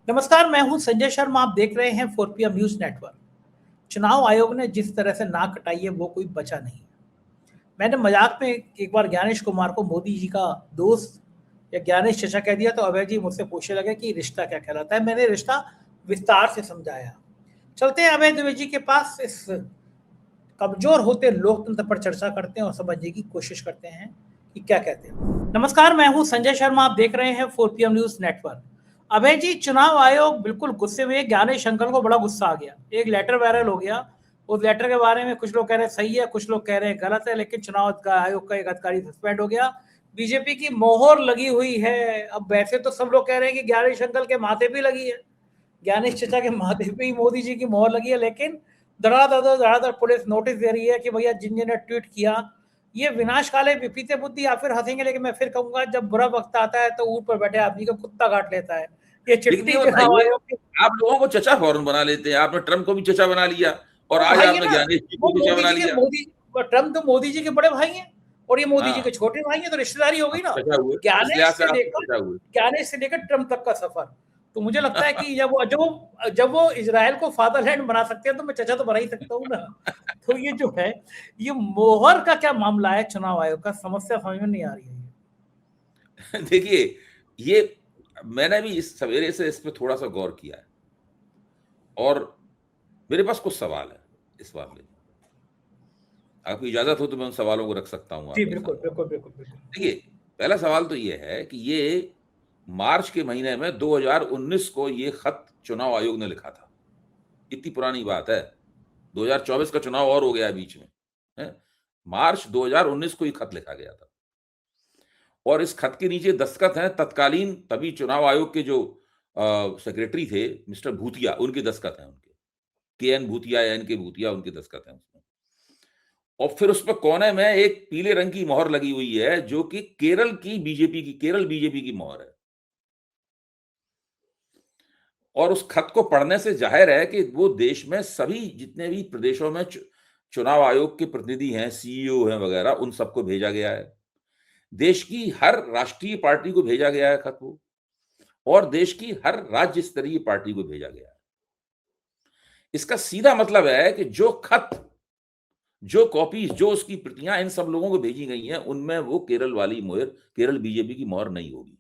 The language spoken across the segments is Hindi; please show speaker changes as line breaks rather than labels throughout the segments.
नमस्कार, मैं हूं संजय शर्मा। आप देख रहे हैं 4PM न्यूज नेटवर्क। चुनाव आयोग ने जिस तरह से नाक कटाई है वो कोई बचा नहीं। मैंने मजाक में एक बार ज्ञानेश कुमार को मोदी जी का दोस्त या ज्ञानेश चचा कह दिया तो अभय जी मुझसे पूछने लगे कि रिश्ता क्या कहलाता है। मैंने रिश्ता विस्तार से समझाया। चलते हैं अभय द्विवेदी जी के पास। इस कमजोर होते लोकतंत्र पर चर्चा करते हैं और समझने की कोशिश करते हैं कि क्या कहते हैं। नमस्कार, मैं हूं संजय शर्मा। आप देख रहे हैं 4PM न्यूज नेटवर्क। अभय जी, चुनाव आयोग बिल्कुल गुस्से में। ज्ञानेश अंकल को बड़ा गुस्सा आ गया। एक लेटर वायरल हो गया। उस लेटर के बारे में कुछ लोग कह रहे हैं सही है, कुछ लोग कह रहे हैं गलत है, लेकिन चुनाव आयोग का एक अधिकारी सस्पेंड हो गया। बीजेपी की मोहर लगी हुई है। अब वैसे तो सब लोग कह रहे हैं कि ज्ञानेश अंकल के माथे भी लगी है, ज्ञानेश चचा के माथे पे ही मोदी जी की मोहर लगी है, लेकिन धड़ाधड़ पुलिस नोटिस दे रही है कि भैया जिन जिन्होंने ट्वीट किया ये विनाशकाले विपरीत बुद्धि। या फिर हंसेंगे, लेकिन मैं फिर कहूंगा जब बुरा वक्त आता है तो ऊपर पर बैठे आदमी को कुत्ता काट लेता है। ये चिट्ठी चुनाव आयोग की।
आप लोगों को चचा फौरन बना लेते हैं। आपने ट्रम्प को भी चचा बना लिया और आज
भाई है
आपने
ना,
ज्ञानेश जी
वो
को चचा
मोदी
बना
जी के
लिया।
मोदी ट्रम्प तो मोदी जी के बड़े भाई हैं और ये मोदी जी के
हाँ,
छोटे भाई हैं, तो रिश्तेदारी हो गई
आप
ना।
चचा हुए, इस
ज्ञानेश
लिहाज से
से
आप
लेकर
चचा हुए।
ट्रम्प तक का सफर। तो मुझे लगता है कि जब वो इजराइल को फादरलैंड बना सकते हैं तो मैं चचा तो बना ही सकता हूँ ना। तो ये जो है, ये मोहर का क्या मामला है चुनाव आयोग का, समस्या समझ में नहीं आ रही है।
देखिए, ये मैंने भी इस सवेरे से इस पे थोड़ा सा गौर किया है और मेरे पास कुछ सवाल है इस मामले में। आपकी इजाजत हो तो मैं उन सवालों को रख सकता हूं
जी
आपके
बिल्कुल
सामने।
बिल्कुल बिल्कुल बिल्कुल।
देखिए, पहला सवाल तो ये है कि ये मार्च के महीने में 2019 को ये खत चुनाव आयोग ने लिखा था। इतनी पुरानी बात है। 2024 का चुनाव और हो गया बीच में, है? मार्च 2019 को ये खत लिखा गया था और इस खत के नीचे दस्तखत हैं तत्कालीन तभी चुनाव आयोग के जो सेक्रेटरी थे मिस्टर भूतिया, उनके दस्तखत हैं। उनके KN भूतिया या NK भूतिया, उनके दस्तखत हैं उसमें। और फिर उस पर कोने में एक पीले रंग की मोहर लगी हुई है जो कि केरल बीजेपी की मोहर है। और उस खत को पढ़ने से जाहिर है कि वो देश में सभी जितने भी प्रदेशों में चुनाव आयोग के प्रतिनिधि हैं, CEO हैं वगैरह, उन सबको भेजा गया है। देश की हर राष्ट्रीय पार्टी को भेजा गया है खत वो, और देश की हर राज्य स्तरीय पार्टी को भेजा गया है। इसका सीधा मतलब है कि जो खत, जो कॉपीज, जो उसकी प्रतियां इन सब लोगों को भेजी गई हैं, उनमें वो केरल वाली मोहर, केरल बीजेपी की मोहर नहीं होगी।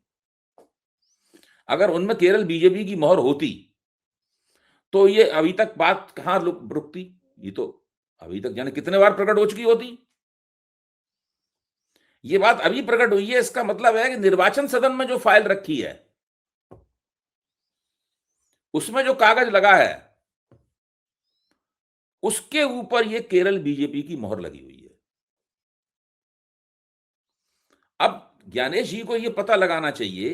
अगर उनमें केरल बीजेपी की मोहर होती तो ये अभी तक बात कहां रुकती। ये तो अभी तक जाने कितने बार प्रकट हो चुकी होती। ये बात अभी प्रकट हुई है, इसका मतलब है कि निर्वाचन सदन में जो फाइल रखी है उसमें जो कागज लगा है उसके ऊपर ये केरल बीजेपी की मोहर लगी हुई है। अब ज्ञानेश जी को यह पता लगाना चाहिए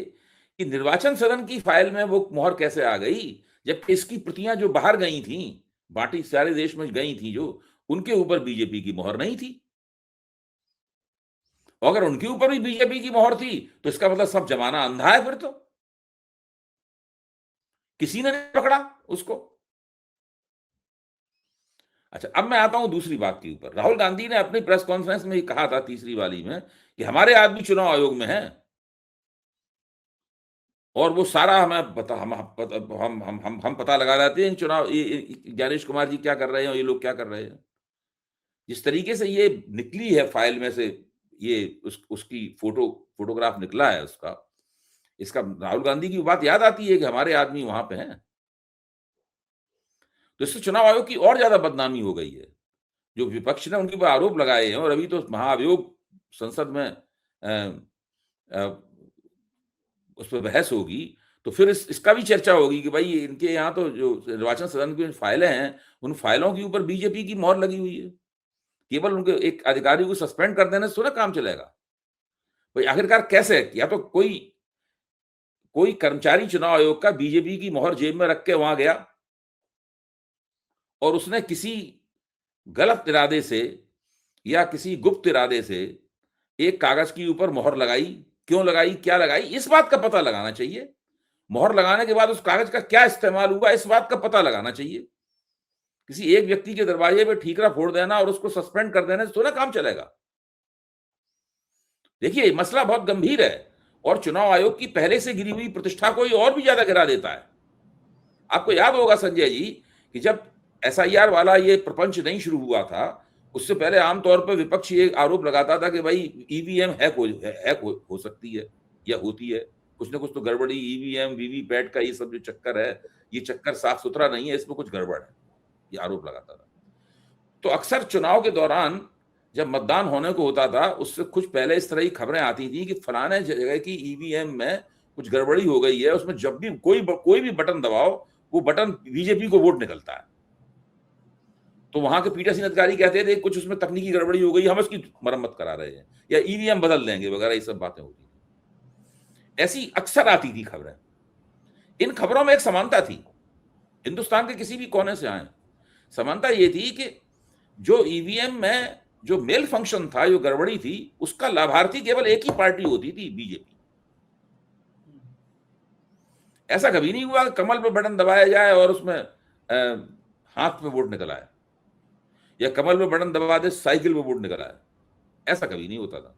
कि निर्वाचन सदन की फाइल में वो मोहर कैसे आ गई, जबकि इसकी प्रतियां जो बाहर गई थी, बाकी सारे देश में गई थी, जो उनके ऊपर बीजेपी की मोहर नहीं थी। अगर उनके ऊपर भी बीजेपी की मोहर थी तो इसका मतलब सब जमाना अंधा है। फिर तो किसी ने नहीं पकड़ा उसको। अच्छा, अब मैं आता हूं दूसरी बात के ऊपर। राहुल गांधी ने अपनी प्रेस कॉन्फ्रेंस में कहा था, तीसरी वाली में, कि हमारे आदमी चुनाव आयोग में हैं और वो सारा हमें पता, हम पता लगा रहे थे चुनाव, ज्ञानेश कुमार जी क्या कर रहे हैं और ये लोग क्या कर रहे हैं। जिस तरीके से ये निकली है फाइल में से, ये उसकी फोटोग्राफ निकला है उसका, इसका राहुल गांधी की बात याद आती है कि हमारे आदमी वहां पे हैं। तो इससे चुनाव आयोग की और ज्यादा बदनामी हो गई है। जो विपक्ष ने उनके ऊपर आरोप लगाए हैं, और अभी तो महाअभियोग संसद में उस पर बहस होगी, तो फिर इसका भी चर्चा होगी कि भाई इनके यहाँ तो जो निर्वाचन सदन की फाइलें हैं, उन फाइलों के ऊपर बीजेपी की मोहर लगी हुई है। केवल उनके एक अधिकारी को सस्पेंड कर देने से थोड़ा काम चलेगा। भाई आखिरकार कैसे, या तो कोई कर्मचारी चुनाव आयोग का बीजेपी की मोहर जेब में रख के वहां गया और उसने किसी गलत इरादे से या किसी गुप्त इरादे से एक कागज के ऊपर मोहर लगाई। क्यों लगाई, क्या लगाई, इस बात का पता लगाना चाहिए। मोहर लगाने के बाद उस कागज का क्या इस्तेमाल हुआ, इस बात का पता लगाना चाहिए। किसी एक व्यक्ति के दरवाजे पे ठीकरा फोड़ देना और उसको सस्पेंड कर देने से थोड़ा काम चलेगा। देखिए, मसला बहुत गंभीर है और चुनाव आयोग की पहले से गिरी हुई प्रतिष्ठा को ये और भी ज्यादा गिरा देता है। आपको याद होगा संजय जी कि जब एसआईआर वाला ये प्रपंच नहीं शुरू हुआ था, उससे पहले आमतौर पर विपक्ष ये आरोप लगाता था कि भाई ईवीएम हैक हो सकती है या होती है, कुछ ना कुछ तो गड़बड़ी, ईवीएम वीवीपैट का ये सब जो चक्कर है, ये चक्कर साफ सुथरा नहीं है, इसमें कुछ गड़बड़ है, ये आरोप लगाता था। तो अक्सर चुनाव के दौरान जब मतदान होने को होता था, उससे कुछ पहले इस तरह की खबरें आती थी कि फलाने जगह की ईवीएम में कुछ गड़बड़ी हो गई है, उसमें जब भी कोई भी बटन दबाओ, वो बटन बीजेपी को वोट निकलता है। तो वहां के पीठासीन अधिकारी कहते थे कुछ उसमें तकनीकी गड़बड़ी हो गई, हम इसकी मरम्मत करा रहे हैं या ईवीएम बदल देंगे वगैरह, ये सब बातें होती थी। ऐसी अक्सर आती थी खबरें। इन खबरों में एक समानता थी, हिंदुस्तान के किसी भी कोने से आए, समानता ये थी कि जो ईवीएम में जो मेल फंक्शन था, जो गड़बड़ी थी, उसका लाभार्थी केवल एक ही पार्टी होती थी, बीजेपी। ऐसा कभी नहीं हुआ कमल पे बटन दबाया जाए और उसमें हाथ पे वोट निकल आए, या कमल पे बटन दबा दे साइकिल पे वोट निकल आए, ऐसा कभी नहीं होता था।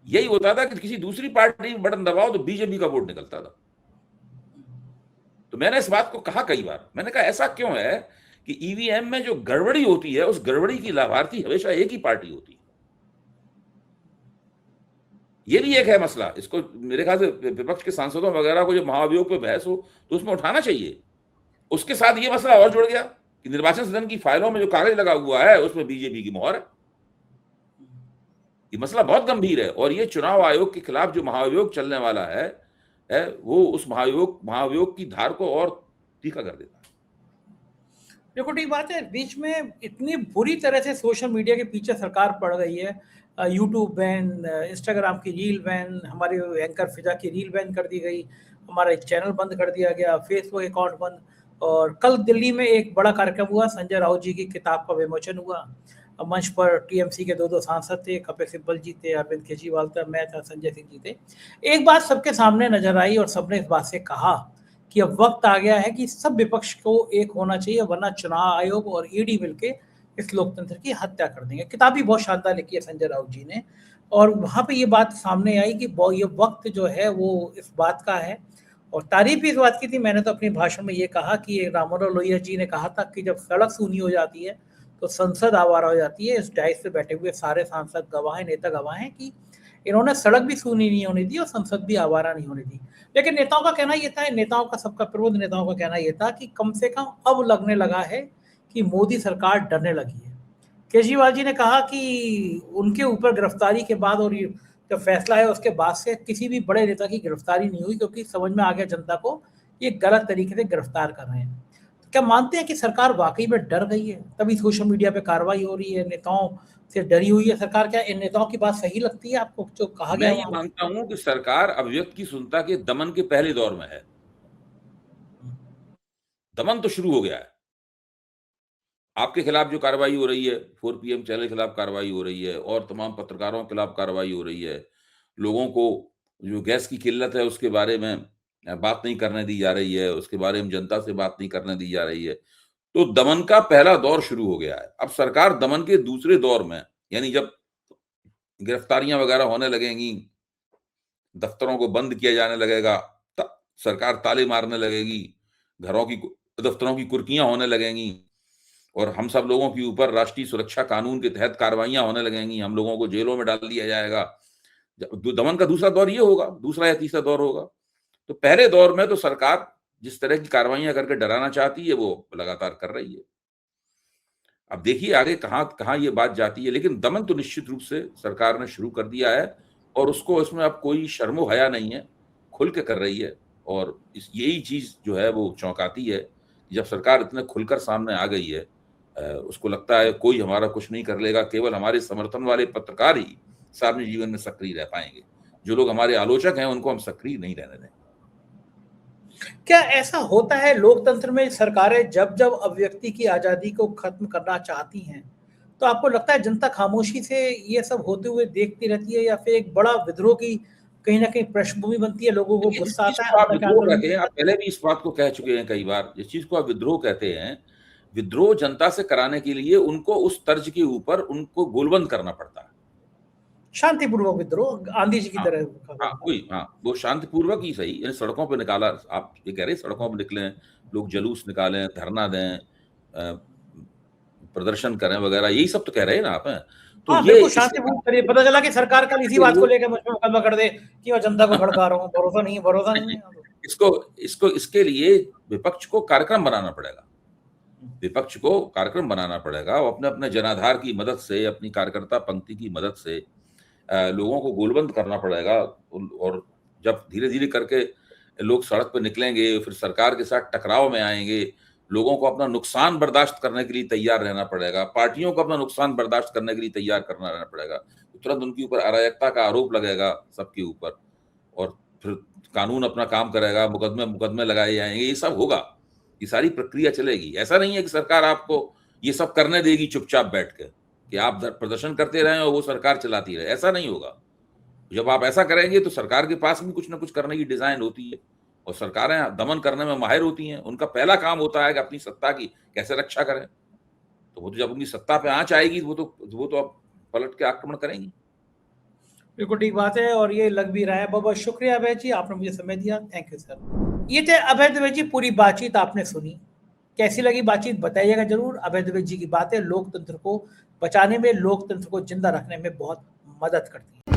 यही होता था कि किसी दूसरी पार्टी में बटन दबाओ तो बीजेपी का वोट निकलता था। तो मैंने इस बात को कहा कई बार, मैंने कहा ऐसा क्यों है कि ईवीएम में जो गड़बड़ी होती है, उस गड़बड़ी की लाभार्थी हमेशा एक ही पार्टी होती है। ये भी एक है मसला, इसको मेरे ख्याल से विपक्ष के सांसदों वगैरह को जब महाभियोग पे बहस हो तो उसमें उठाना चाहिए। उसके साथ ये मसला और जुड़ गया कि निर्वाचन सदन की फाइलों में जो कागज लगा हुआ है उसमें बीजेपी की मोहर है। ये मसला बहुत गंभीर है और ये चुनाव आयोग के खिलाफ जो महाभियोग चलने वाला है वो उस महाभियोग की धार को और तीखा कर देता है।
देखो ठीक बात है, बीच में इतनी बुरी तरह से सोशल मीडिया के पीछे सरकार पड़ गई है। यूट्यूब बैन, इंस्टाग्राम की रील बैन, हमारे एंकर फिजा की रील बैन कर दी गई, हमारा चैनल बंद कर दिया गया, फेसबुक अकाउंट बंद। और कल दिल्ली में एक बड़ा कार्यक्रम हुआ, संजय राउत जी की किताब का विमोचन हुआ। मंच पर टीएमसी के दो सांसद थे, कपिल सिब्बल जी थे, अरविंद केजरीवाल था, मैं था, संजय सिंह जी थे। एक बात सबके सामने नजर आई और सबने इस बात से कहा कि अब वक्त आ गया है कि सब विपक्ष को एक होना चाहिए, वरना चुनाव आयोग और ईडी मिलके इस लोकतंत्र की हत्या कर देंगे। किताब भी बहुत शानदार लिखी है संजय राउत जी ने, और वहां पे ये बात सामने आई कि ये वक्त जो है वो इस बात का है। और तारीफ भी इस बात की थी, मैंने तो अपने भाषण में ये कहा कि रामाराव लोहिया जी ने कहा था कि जब सड़क सूनी हो जाती है तो संसद आवारा हो जाती है। इस डाइस पे बैठे हुए सारे सांसद गवाह हैं, नेता गवाह हैं कि इन्होंने सड़क भी सूनी नहीं होने दी और संसद भी आवारा नहीं होने दी। लेकिन नेताओं का कहना ये था, नेताओं का, सबका प्रबुद्ध नेताओं का कहना ये था कि कम से कम अब लगने लगा है कि मोदी सरकार डरने लगी है। केजरीवाल जी ने कहा कि उनके ऊपर गिरफ्तारी के बाद और ये जो फैसला है उसके बाद से किसी भी बड़े नेता की गिरफ्तारी नहीं हुई, क्योंकि समझ में आ गया जनता को ये गलत तरीके से गिरफ्तार कर रहे हैं। तो क्या मानते हैं कि सरकार वाकई में डर गई है, तभी सोशल मीडिया पे कार्रवाई हो रही है, नेताओं से डरी हुई है सरकार? क्या इन नेताओं की बात सही लगती है आपको जो कहा
मैं
गया
ये
वहां?
मानता हूं कि सरकार अभिव्यक्ति की स्वतंत्रता के दमन के पहले दौर में है। दमन तो शुरू हो गया है। आपके खिलाफ जो कार्रवाई हो रही है, 4 पीएम चैनल के खिलाफ कार्रवाई हो रही है और तमाम पत्रकारों के खिलाफ कार्रवाई हो रही है। लोगों को जो गैस की किल्लत है उसके बारे में बात नहीं करने दी जा रही है, उसके बारे में जनता से बात नहीं करने दी जा रही है। तो दमन का पहला दौर शुरू हो गया है। अब सरकार दमन के दूसरे दौर में, यानी जब गिरफ्तारियां वगैरह होने लगेंगी, दफ्तरों को बंद किया जाने लगेगा, सरकार ताले मारने लगेगी, दफ्तरों की कुर्कियां होने लगेंगी और हम सब लोगों के ऊपर राष्ट्रीय सुरक्षा कानून के तहत कार्रवाइयां होने लगेंगी, हम लोगों को जेलों में डाल दिया जाएगा। दमन का दूसरा दौर ये होगा, दूसरा या तीसरा दौर होगा। तो पहले दौर में तो सरकार जिस तरह की कार्रवाइयां करके डराना चाहती है वो लगातार कर रही है। अब देखिए आगे कहां कहां ये बात जाती है, लेकिन दमन तो निश्चित रूप से सरकार ने शुरू कर दिया है और उसको इसमें अब कोई शर्मो हया नहीं है, खुल के कर रही है। और यही चीज जो है वो चौंकाती है, जब सरकार इतने खुलकर सामने आ गई है। उसको लगता है कोई हमारा कुछ नहीं कर लेगा, केवल हमारे समर्थन वाले पत्रकार ही सार्वजनिक जीवन में सक्रिय रह पाएंगे। जो लोग हमारे आलोचक हैं उनको हम सक्रिय नहीं रहने देंगे।
क्या ऐसा होता है लोकतंत्र में, सरकारें जब जब अभिव्यक्ति की आजादी को खत्म करना चाहती हैं तो आपको लगता है जनता खामोशी से ये सब होते हुए देखती रहती है, या फिर एक बड़ा विद्रोह की कहीं ना कहीं पृष्ठभूमि बनती है, लोगों को
देखिए, जिस
गुस्सा
चीज
आता है,
को आप
अंदर के
विद्रोह
आंदोलन
कहते हैं,
की
आप
बात?
पहले भी इस बात को कह चुके हैं कई बार, जिस चीज को आप विद्रोह कहते हैं, विद्रोह जनता से कराने के लिए उनको उस तर्ज के ऊपर उनको गोलबंद करना पड़ता है।
शांतिपूर्वक विद्रोह, आंधी जी की
हाँ,
तरह
हाँ, वही, हाँ, वो शांतिपूर्वक ही सही, यानी सड़कों पे निकाला, आप ये कह रहे हैं सड़कों पे निकलें, लोग जुलूस निकालें, धरना दें, प्रदर्शन करें वगैरह, यही सब तो कह रहे हैं ना आप हैं। तो
हाँ,
ये
बिल्कुल
इससे
शांतिपूर्ण करिए। पता चला कि सरकार कल इसी बात को लेकर मुझ पे मुकदमा कर दे कि मैं जनता को भड़का रहा हूँ, भरोसा नहीं है।
इसको इसको इसके लिए विपक्ष को कार्यक्रम बनाना पड़ेगा। विपक्ष को कार्यक्रम बनाना पड़ेगा, वो अपने-अपने जनाधार की मदद से, अपनी कार्यकर्ता पंक्ति की मदद से लोगों को गोलबंद करना पड़ेगा। और जब धीरे-धीरे करके लोग सड़क पे निकलेंगे, फिर सरकार के साथ टकराव में आएँगे, लोगों को अपना नुकसान बर्दाश्त करने के लिए तैयार रहना पड़ेगा, पार्टियों को अपना नुकसान बर्दाश्त करने के लिए तैयार करना रहना पड़ेगा। तुरंत उनके ऊपर अराजकता का आरोप लगेगा सबके ऊपर, और फिर कानून अपना काम करेगा, मुकदमे लगाए जाएँगे, ये सब होगा। ये सारी प्रक्रिया चलेगी। ऐसा नहीं है कि सरकार आपको ये सब करने देगी चुपचाप बैठ के, कि आप प्रदर्शन करते रहें और वो सरकार चलाती रहे, ऐसा नहीं होगा। जब आप ऐसा करेंगे तो सरकार के पास भी कुछ ना कुछ करने की डिज़ाइन होती है, और सरकारें दमन करने में माहिर होती हैं। उनका पहला काम होता है कि अपनी सत्ता की कैसे रक्षा करें। तो वो तो जब उनकी सत्ता पे आँच आएगी, वो तो अब पलट के आक्रमण करेंगी।
बिल्कुल ठीक बात है, और ये लग भी रहा है। बहुत बहुत शुक्रिया अभय जी, आपने मुझे समय दिया। Thank you sir. ये थे अभय द्विवेदी जी, पूरी बातचीत आपने सुनी। कैसी लगी बातचीत बताइएगा जरूर। अभय द्विवेदी जी की बातें लोकतंत्र को बचाने में, लोकतंत्र को जिंदा रखने में बहुत मदद करती हैं।